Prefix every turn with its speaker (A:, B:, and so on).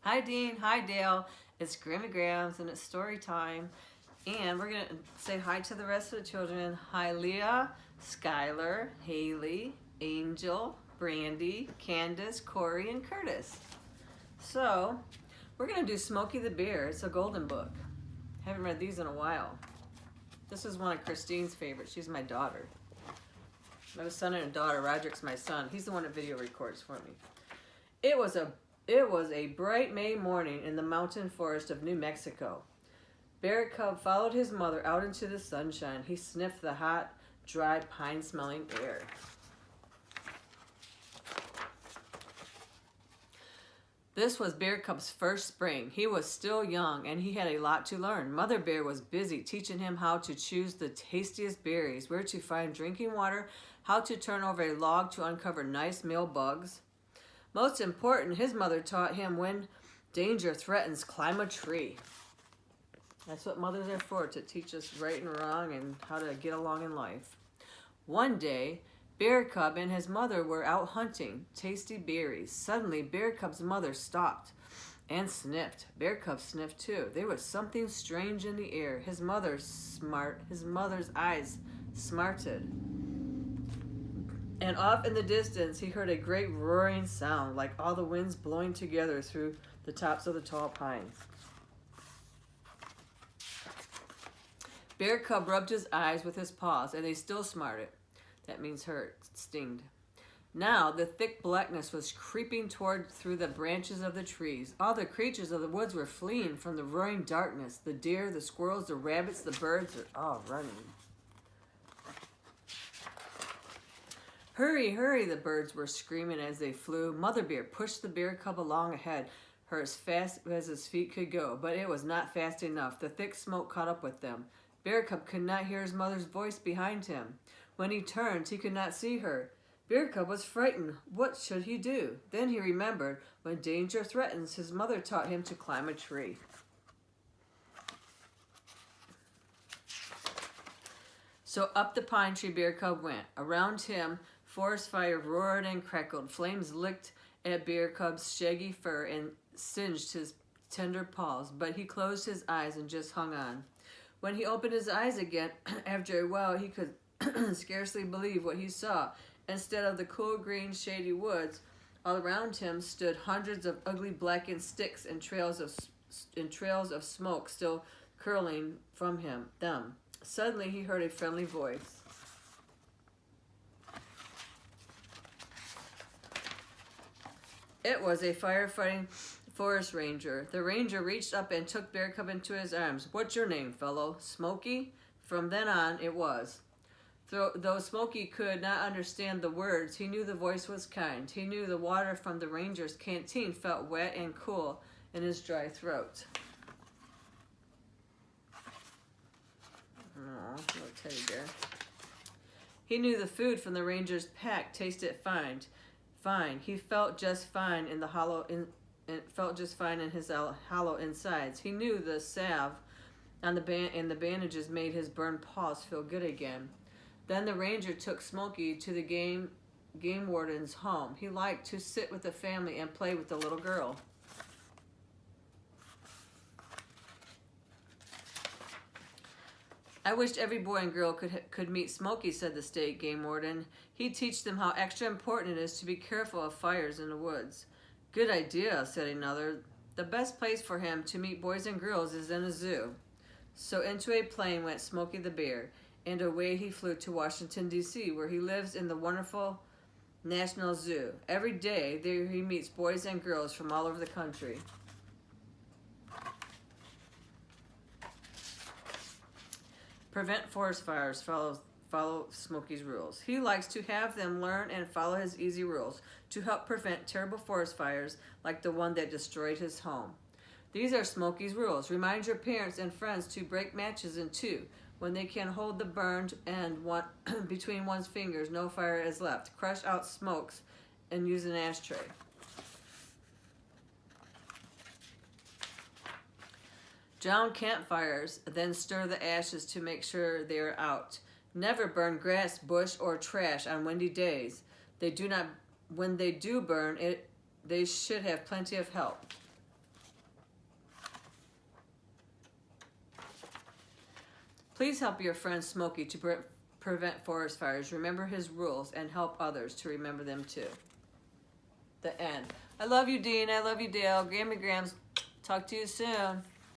A: Hi Dean, hi Dale. It's Grammy Grams and it's story time. And we're going to say hi to the rest of the children. Hi Leah, Skylar, Haley, Angel, Brandy, Candace, Corey, and Curtis. So, we're going to do Smokey the Bear. It's a golden book. Haven't read these in a while. This is one of Christine's favorites. She's my daughter. I have a son and a daughter. Roderick's my son. He's the one that video records for me. It was a bright May morning in the mountain forest of New Mexico. Bear Cub followed his mother out into the sunshine. He sniffed the hot, dry, pine-smelling air. This was Bear Cub's first spring. He was still young and he had a lot to learn. Mother Bear was busy teaching him how to choose the tastiest berries, where to find drinking water, how to turn over a log to uncover nice meal bugs. Most important, his mother taught him when danger threatens, climb a tree. That's what mothers are for, to teach us right and wrong and how to get along in life. One day, Bear Cub and his mother were out hunting tasty berries. Suddenly, Bear Cub's mother stopped and sniffed. Bear Cub sniffed too. There was something strange in the air. His mother's eyes smarted. And off in the distance, he heard a great roaring sound, like all the winds blowing together through the tops of the tall pines. Bear Cub rubbed his eyes with his paws, and they still smarted. That means hurt, stinged. Now the thick blackness was creeping through the branches of the trees. All the creatures of the woods were fleeing from the roaring darkness. The deer, the squirrels, the rabbits, the birds are all running. Hurry, hurry, the birds were screaming as they flew. Mother Bear pushed the Bear Cub along ahead, her as fast as his feet could go, but it was not fast enough. The thick smoke caught up with them. Bear Cub could not hear his mother's voice behind him. When he turned, he could not see her. Bear Cub was frightened. What should he do? Then he remembered, when danger threatens, his mother taught him to climb a tree. So up the pine tree Bear Cub went. Around him, forest fire roared and crackled. Flames licked at Bear Cub's shaggy fur and singed his tender paws, but he closed his eyes and just hung on. When he opened his eyes again, after a while, he could scarcely believe what he saw. Instead of the cool green shady woods, all around him stood hundreds of ugly blackened sticks and trails of smoke still curling from them. Suddenly he heard a friendly voice. It was a firefighting forest ranger. The ranger reached up and took Bear Cub into his arms. "What's your name, fellow?" "Smokey?" From then on, it was. Though Smokey could not understand the words, he knew the voice was kind. He knew the water from the ranger's canteen felt wet and cool in his dry throat. Aw, little teddy bear. He knew the food from the ranger's pack tasted fine. He felt just fine in his hollow insides. He knew the salve and the bandages made his burned paws feel good again. Then the ranger took Smokey to the game warden's home. He liked to sit with the family and play with the little girl. "I wished every boy and girl could meet Smokey," said the state game warden. "He'd teach them how extra important it is to be careful of fires in the woods." "Good idea," said another. "The best place for him to meet boys and girls is in a zoo." So into a plane went Smokey the Bear, and away he flew to Washington, D.C., where he lives in the wonderful National Zoo. Every day there he meets boys and girls from all over the country. Prevent forest fires. Follow Smokey's rules. He likes to have them learn and follow his easy rules to help prevent terrible forest fires like the one that destroyed his home. These are Smokey's rules. Remind your parents and friends to break matches in two. When they can hold the burned end between one's fingers, no fire is left. Crush out smokes and use an ashtray. Drown campfires, then stir the ashes to make sure they are out. Never burn grass, bush, or trash on windy days. When they do burn, they should have plenty of help. Please help your friend Smokey to prevent forest fires. Remember his rules and help others to remember them too. The end. I love you, Dean. I love you, Dale. Grammy Grams. Talk to you soon.